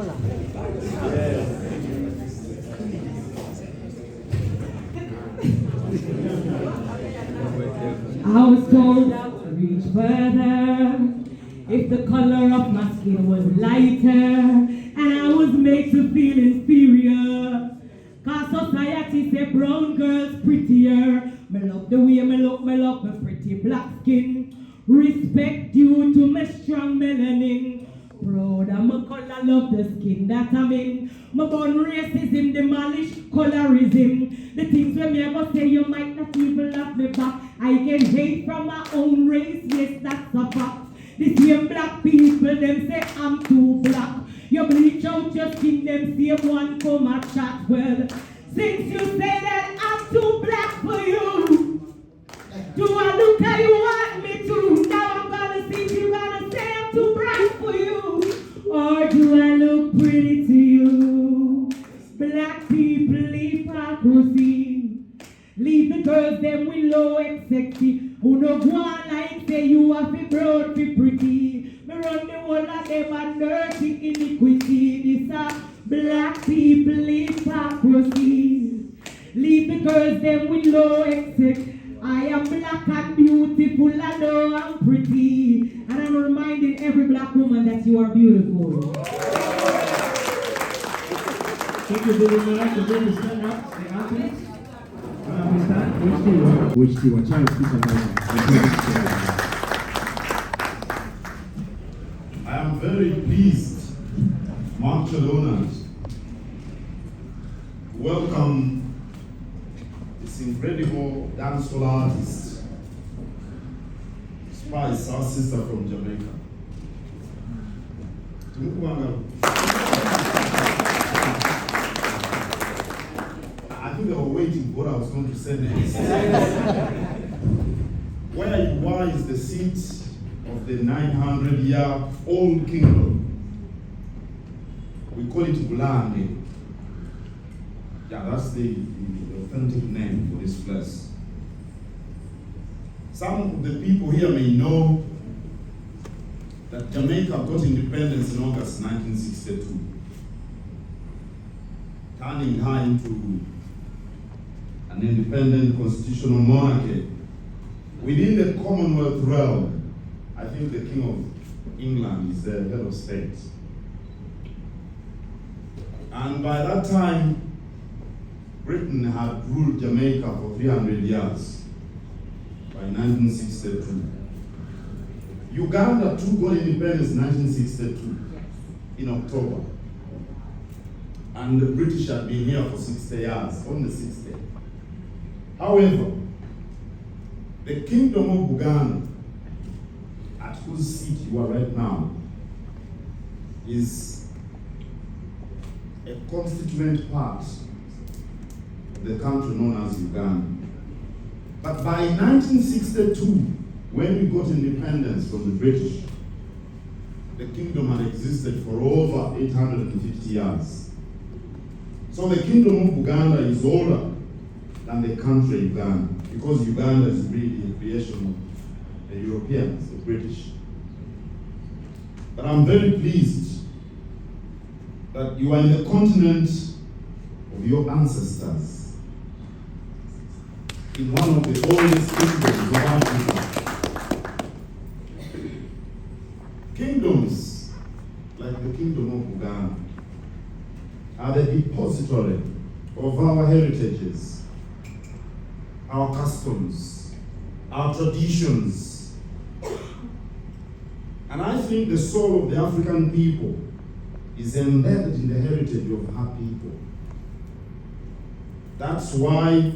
color. I was told I would reach further if the color of my skin was lighter, and I was made to feel inferior. Cause society say brown girls prettier. Me love the way me look, me love my pretty black skin. Respect due to my strong melanin. Proud of my color, love the skin that I'm in. My born racism, demolish colorism. The things when me ever say you might not even love me back. I get hate from my own race, yes that's a fact. The same black people, them say I'm too black. You bleach out your skin, them same one come a chat. Well, since you say that I'm too black for you, do I look how you want me to? Now I'm gonna see if you gonna say I'm too bright for you, or do I look pretty to you? Black people hypocrisy. Leave the girls them with low sexy. Who no go on like say you have to broad be pretty. Me run the whole of them and dirty iniquity. This a black people hypocrisy. Leave the girls them with low sexy. I am black and beautiful, I know I'm pretty. And I'm reminding every black woman that you are beautiful. Thank you very much. The baby stand up, the aunties. Which you are trying to speak about. I am very pleased, much honored, to welcome this incredible dancehall artist, Spice, our sister from Jamaica. I think they were waiting for what I was going to say next. Where you are is the seat of the 900-year-old kingdom. We call it Bulande. Yeah, that's the authentic name for this place. Some of the people here may know that Jamaica got independence in August 1962, turning her into an independent constitutional monarchy. Within the Commonwealth realm, I think the King of England is the head of state. And by that time, Britain had ruled Jamaica for 300 years, by 1962. Uganda too got independence in 1962, in October. And the British had been here for 60 years, on the 60th. However, the Kingdom of Uganda, at whose seat you are right now, is a constituent part of the country known as Uganda. But by 1962, when we got independence from the British, the kingdom had existed for over 850 years. So the Kingdom of Uganda is older than the country Uganda, because Uganda is really a creation of the Europeans, the British. But I'm very pleased that you are in the continent of your ancestors, in one of the oldest kingdoms of Africa. Kingdoms like the Kingdom of Uganda are the depository of our heritages, our customs, our traditions. And I think the soul of the African people is embedded in the heritage of our people. That's why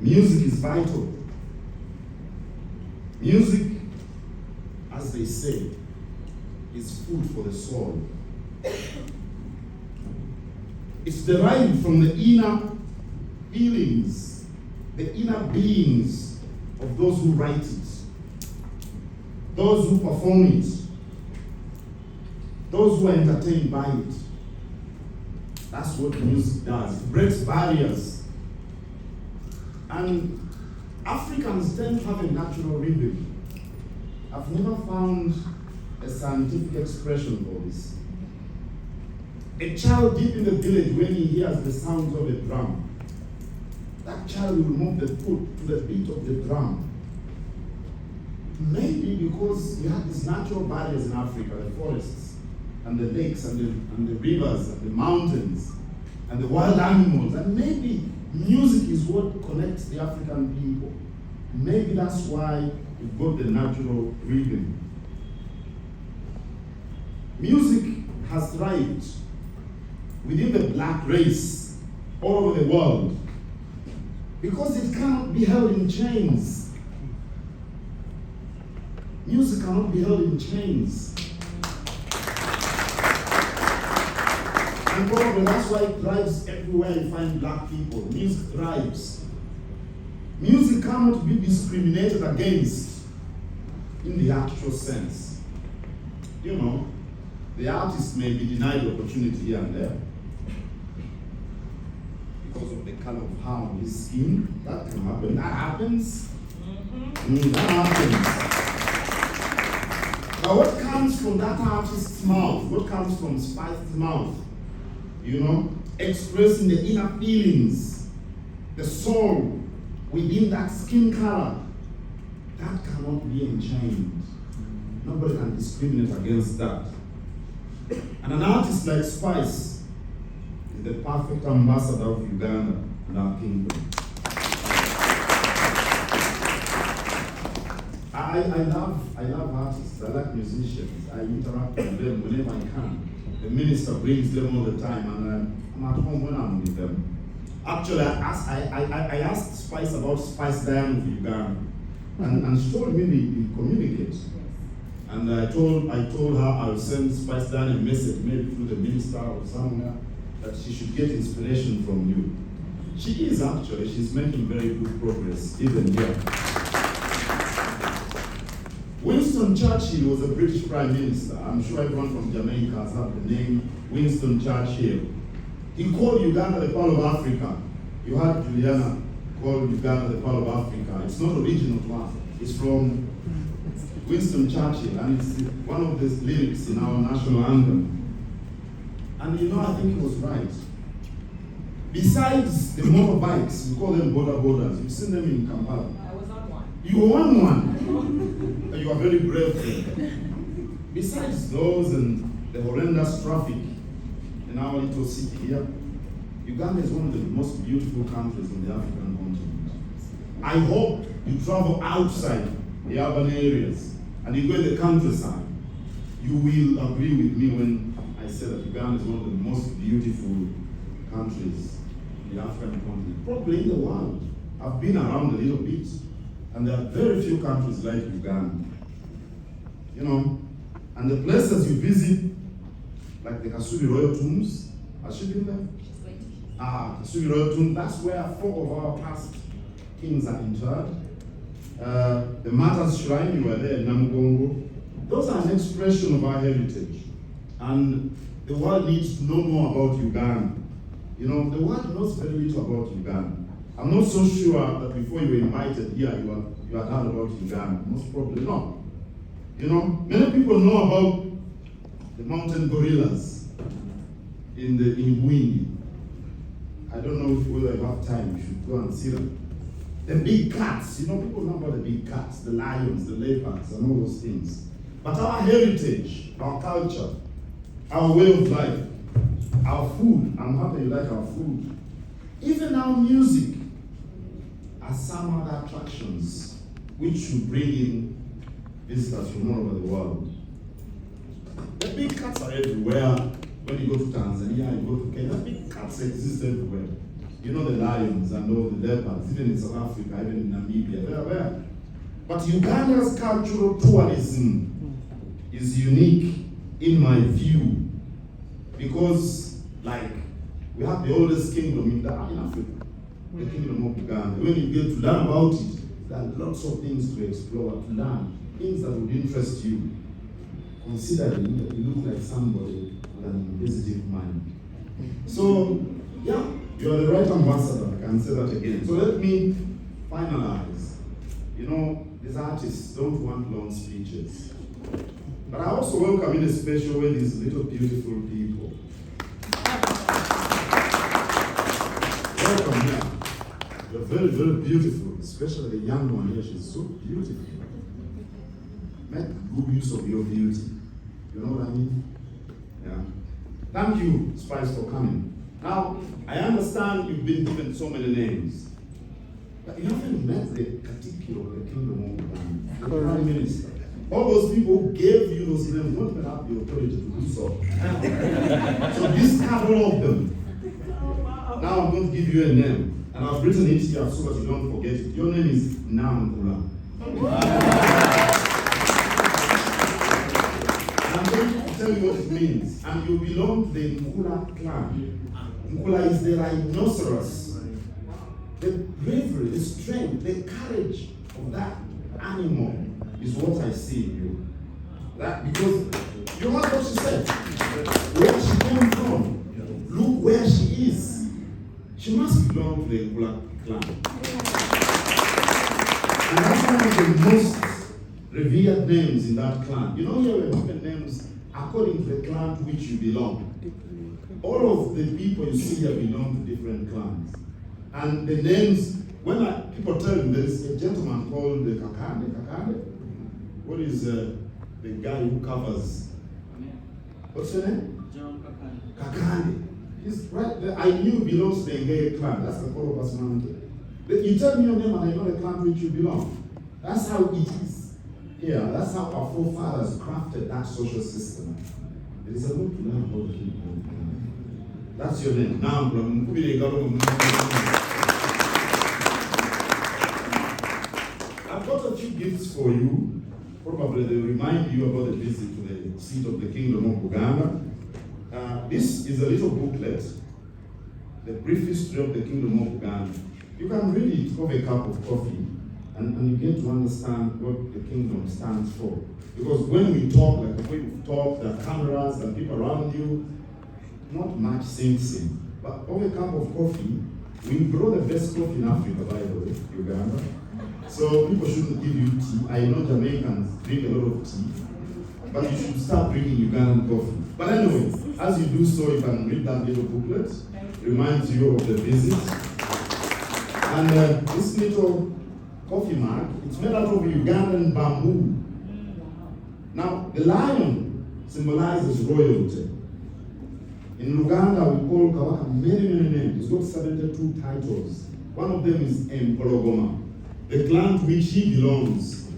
music is vital. Music, as they say, is food for the soul. It's derived from the inner feelings, the inner beings of those who write it, those who perform it, those who are entertained by it. That's what music does. It breaks barriers. And Africans tend to have a natural rhythm. I've never found a scientific expression for this. A child deep in the village, when he hears the sounds of a drum, that child will move the foot to the beat of the drum. Maybe because we have these natural barriers in Africa, the forests, and the lakes, and the rivers, and the mountains, and the wild animals, and maybe music is what connects the African people. Maybe that's why we've got the natural rhythm. Music has thrived within the black race all over the world because it cannot be held in chains. Music cannot be held in chains. And probably that's why it thrives everywhere you find black people. Music thrives. Music cannot be discriminated against in the actual sense. You know, the artist may be denied opportunity here and there because of the color of how his skin. That can happen. That happens. That happens. But what comes from that artist's mouth? What comes from Spice's mouth? You know, expressing the inner feelings, the soul within that skin color, that cannot be enchained. Nobody can discriminate against that. And an artist like Spice is the perfect ambassador of Uganda and our kingdom. I love artists, I like musicians, I interact with them whenever I can. The minister brings them all the time, and I'm at home when I'm with them. Actually, I asked Spice about Spice Diane of Uganda, and she told me they communicate. And I told her I'll send Spice Diane a message, maybe through the minister or somewhere, that she should get inspiration from you. She is actually, she's making very good progress, even here. Winston Churchill was a British Prime Minister. I'm sure everyone from Jamaica has heard the name Winston Churchill. He called Uganda the Pearl of Africa. You heard Juliana call Uganda the Pearl of Africa. It's not original to us. It's from Winston Churchill, and it's one of the lyrics in our national anthem. And you know, I think he was right. Besides the motorbikes, we call them border borders. You've seen them in Kampala. I was on one. You were on one. You are very brave there. Besides those and the horrendous traffic in our little city here, Uganda is one of the most beautiful countries on the African continent. I hope you travel outside the urban areas and you go in the countryside. You will agree with me when I say that Uganda is one of the most beautiful countries in the African continent, probably in the world. I've been around a little bit, and there are very few countries like Uganda. You know, and the places you visit, like the Kasubi Royal Tombs, has she been there? Kasubi Royal Tomb, that's where 4 of our past kings are interred. The Martyrs Shrine, you were there in Namugongo. Those are an expression of our heritage. And the world needs to know more about Uganda. You know, the world knows very little about Uganda. I'm not so sure that before you were invited here, you had heard about Uganda. Most probably not. You know, many people know about the mountain gorillas in Bwindi. I don't know whether you have time, you should go and see them. The big cats, you know, people know about the big cats, the lions, the leopards, and all those things. But our heritage, our culture, our way of life, our food, I'm happy you like our food, even our music, are some other attractions which should bring in visitors from all over the world. The big cats are everywhere. When you go to Tanzania, you go to Kenya, big cats exist everywhere. You know the lions and all the leopards, even in South Africa, even in Namibia, they're there. But Uganda's cultural tourism is unique in my view because, like, we have the oldest kingdom in Africa, the kingdom of Uganda. When you get to learn about it, there are lots of things to explore, to learn, things that would interest you, considering that you look like somebody with an inquisitive mind. So, yeah, you are the right ambassador, I can say that again. So let me finalize. You know, these artists don't want long speeches. But I also welcome in a special way these little beautiful people. very, very beautiful, especially the young one here. She's so beautiful. Make good use of your beauty. You know what I mean? Yeah. Thank you, Spice, for coming. Now, I understand you've been given so many names, but you haven't met the particular of the Kingdom of Uganda, the Prime Minister. All those people who gave you those names don't even have the authority to do so. So discard all of them. Now I'm going to give you a name, and I've written it here so that you don't forget it. Your name is Namkula. I'm going to tell you what it means. And you belong to the Nkula clan. Nkula is the rhinoceros. The bravery, the strength, the courage of that animal is what I see in you. That because you heard what she said. Where she came from. Look where she is. She must belong to the Nkula clan. And that's one of the most revered names in that clan. You know, here we're given names according to the clan to which you belong. All of the people you see here belong to different clans. And the names, when people tell me, there is a gentleman called the Kakande. What is the guy who covers? What's your name? John Kakande. He's right there. I knew he belongs to the Ngeye clan. That's the Korobas mountain. You tell me your name and I know the clan to which you belong. That's how it is. Yeah, that's how our forefathers crafted that social system. It is a lot to learn about the kingdom. That's your name. Now, I've got a few gifts for you. Probably they will remind you about the visit to the seat of the Kingdom of Uganda. This is a little booklet, The Brief History of the Kingdom of Uganda. You can read it over a cup of coffee, and you get to understand what the kingdom stands for. Because when we talk, like the way we talk, there are cameras and people around you, not much sinks in. But over a cup of coffee, we grow the best coffee in Africa, by the way, Uganda. So people shouldn't give you tea. I know Jamaicans drink a lot of tea, but you should start drinking Ugandan coffee. But anyway, as you do so, you can read that little booklet. Reminds you of the visit. And this little coffee mug, it's made out of Ugandan bamboo. Now, the lion symbolizes royalty. In Uganda, we call Kabaka many names. He's got 72 titles. One of them is Empologoma, the clan to which he belongs.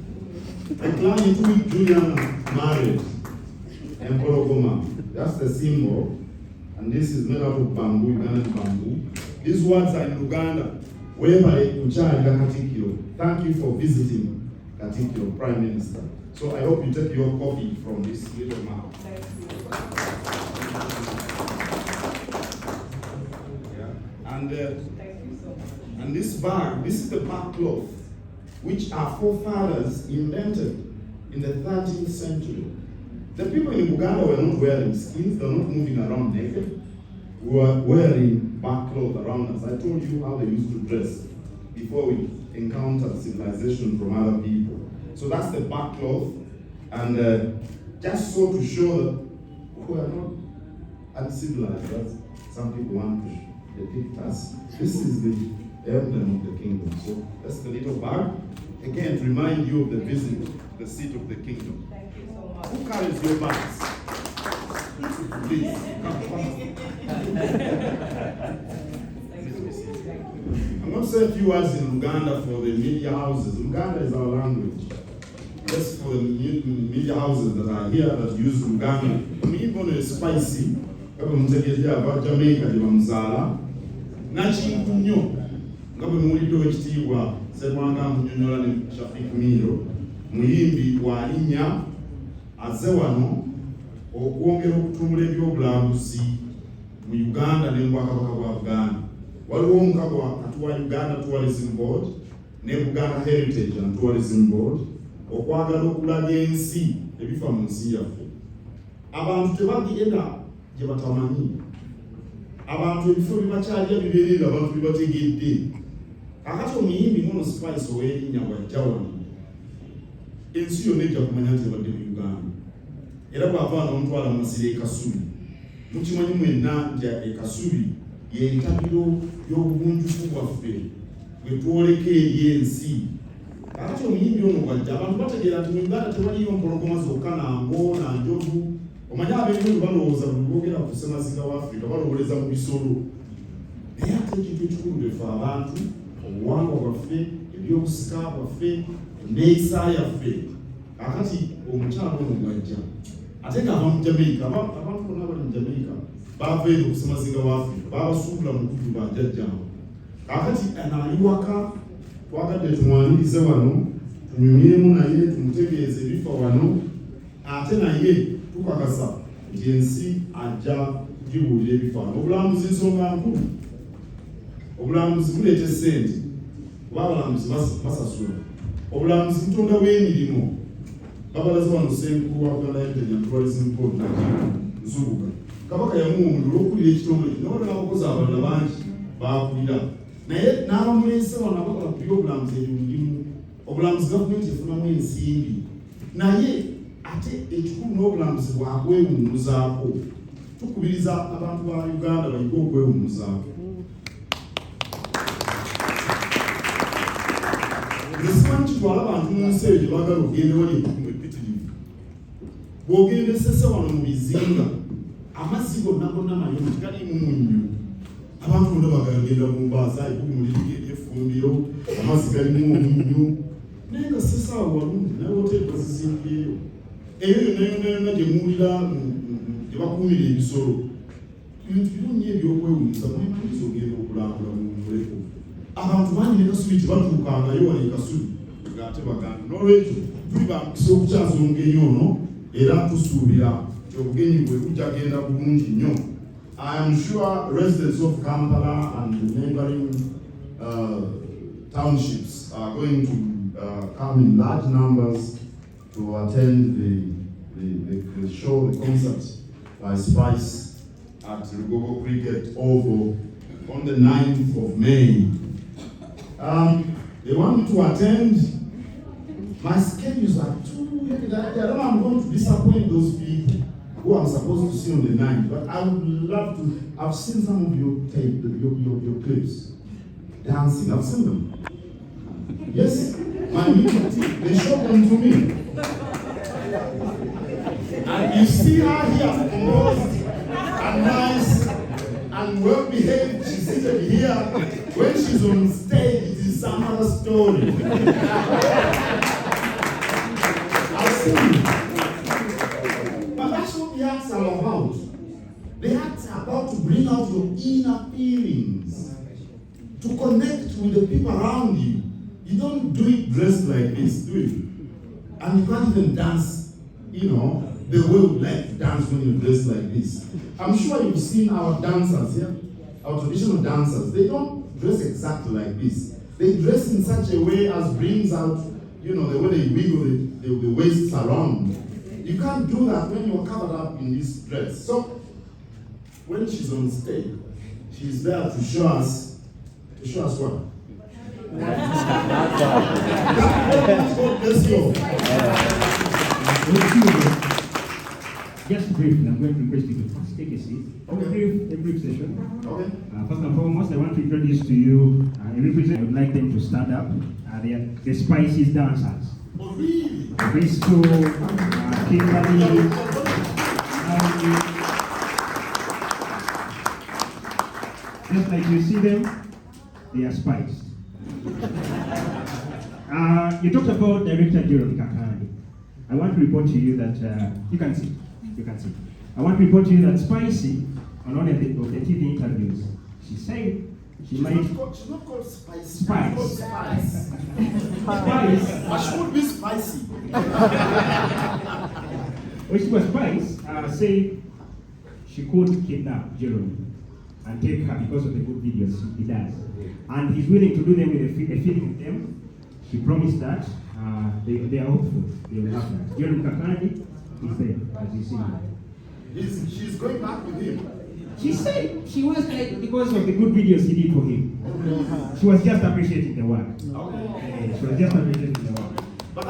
The clan into which Julian married. Empologoma. That's the symbol. And this is made out of bamboo, Ugandan bamboo. These words are in Uganda. Thank you for visiting Katikiro, Prime Minister. So I hope you take your coffee from this little mug. And this bag, this is the back cloth, which our forefathers invented in the 13th century. The people in Uganda were not wearing skins, they were not moving around naked. We were wearing back cloth around us. I told you how they used to dress before we encountered civilization from other people. So that's the back cloth, and just so to show that we are not uncivilized, as some people want to depict us. This is the emblem of the kingdom. So that's the little bag. Again, to remind you of the visit, the seat of the kingdom. Thank you so much. Who carries your bags? Please, come. I'm going to say a few words in Uganda for the media houses. Uganda is our language. Just for the media houses that are here that use Uganda. Even is spicy. Kama mtegelea aba Jamaica di bamzala. Nachingu nnyo. Ngabe mulidde ekitiibwa Seremonial Munyonyola ne Shafik Miro. Muyimbi wa linnya azze wano okwongera okutumbula ebyobulambuzi mu Uganda ne mu Bwakabaka bwa Buganda. Waliwo omukago wakati wa Uganda Tourism Board ne Buganda Heritage and Tourism Board okwagala okulaga ensi ebifa mu nsi yaffe. Abantu tebagenda gye batamanyi. Abantu ebifo bibakyalya bibeerera abantu bibategedde. Kakati omuyimbi ngono Spice ow'erinnya bw'ajja wano, ensi yonna ejja kumanya nti ebadde mu Uganda. Era bw'ava n'omutwala mu masiro e Kasubi, mukimanyi mwenna nti e Kasubi y'entabiro y'obunjufu bwaffe gwe twoleka eri ensi. Kakati omuyimbi ono bw'ajja abantu bategeera nti mu Uganda tewaliyo mpologoma zokka nango na njovu. Omanyi ab'ebitundu balowooza buli boogera ku Ssemazinga wa Afrika balowooleza mu bisolo. Naye ate ekintu ekikulu lwefe abantu, obuwangwa bwaffe, ebyobusika bwaffe, enneeyisa yaffe. Kakati omukyalo ono bw'ajja ate ng'ava mu Jamaica, abantu bonna bali mu Jamaica baava eyo ku Ssemazinga wa Afrika babasuubula mu kujju bajjajjangu. Kakati anaali waka twagadde tumwanirize wano, tunyumyemu naye tumutegeeze ebifa wano, ate naye tukakasa nti ensi ajja kugibuulira ebifaananyi. Obulambuzi nsonga nkulu. Obulambuzi buleeta ssente, oba abalambuzi basasula. Obulambuzi butonda bw'emirimu. Babalaze wano Ssenkulu wa Uganda Heritage and Tourism Board Nsubuga. Kabaka yamuwa omululu olw'okulira ekitongole kino, n'abakozi abalala bangi baakulira. Naye n'abamuleese wano abakola ku by'obulambuzi eby'omulimu. Obulambuzi gavumenti efunamu ensimbi. Naye ate ekikulu n'obulambuzi bwakwewummuzaako. Tukubiriza abantu ba Uganda bayige okwewummuzaako. Nsimanyi kitwala abantu mu nsi eyo gye baagala okugenda wali enkumu epitirivu. Bw'ogenda essese wano mu bizinga, amazzi gonna mayonjo galimu munnyo. Abantu bonna bagagenda mu mbaaza ebbugumu liriko ery'effumbiro, amazzi galimu omunnyo. Naye nga ssese awo walungi, naye woteeri bazizimbyeyo. Eyo yonna gye muwulira gye bakuumira ebisolo. Ebintu birungi ebyokwewuunyisa mwemanyiza ogenda okulambula mu muleko. Abantu bangi ne Kasubi tebatuukangayo wali Kasubi ng'ate baganda. N'olwekyo tuli bamukisa okukyaza omugenyi ono era tusuubira nti obugenyi bwe bujjagenda bulungi nnyo. I am sure residents of Kampala and the neighboring townships are going to come in large numbers to attend the show, the concert by Spice at Lugogo Cricket Oval on the 9th of May. They want me to attend. My schedules are too heavy. I don't know I'm going to disappoint those people who I'm supposed to see on the 9th, but I would love to. I've seen some of your tape, your clips, dancing. I've seen them. Yes, my media team, they showed them to me. And you see her here, composed and nice and well behaved. She's seated here. When she's on stage, it is some other story. I've seen it. But that's what the acts are about. The acts are about to bring out your inner feelings, to connect with the people around you. You don't do it dressed like this, do you? And you can't even dance, the way we like to dance when you dress like this. I'm sure you've seen our dancers here, our traditional dancers. They don't dress exactly like this. They dress in such a way as brings out, the way they wiggle the waists around. You can't do that when you're covered up in this dress. So, when she's on stage, she's there to show us what? God bless you. Just briefly, I'm going to request you to first take a seat. Okay. A brief session. Okay. First and foremost, I want to introduce to you a representative. I would like them to stand up. They are the Spices dancers. Oh, really? Bristol, Kimberly, just like you see them, they are spiced. You talked about Director Jerome Kakani. I want to report to you that you can see. I want to report to you that Spicy, on one of the TV interviews, she said she's not called Spicy. Spice. She's called Spice. Spice. But she would be spicy. When she was Spice, said she could kidnap Jerome and take her because of the good videos he does. And he's willing to do them with a feeling with them. She promised that. They are hopeful they will have that. Jerome Kakani is there, as you see. She's going back with him. She said she was like, because of the good videos he did for him. She was just appreciating the work. Okay. She was just appreciating the work. But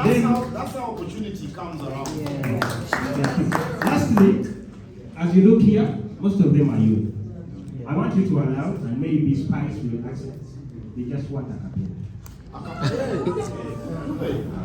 that's how opportunity comes around. Yeah. Lastly, as you look here, most of them are you. I want you to allow, and maybe Spice will accept, They just want a cappella. Hey.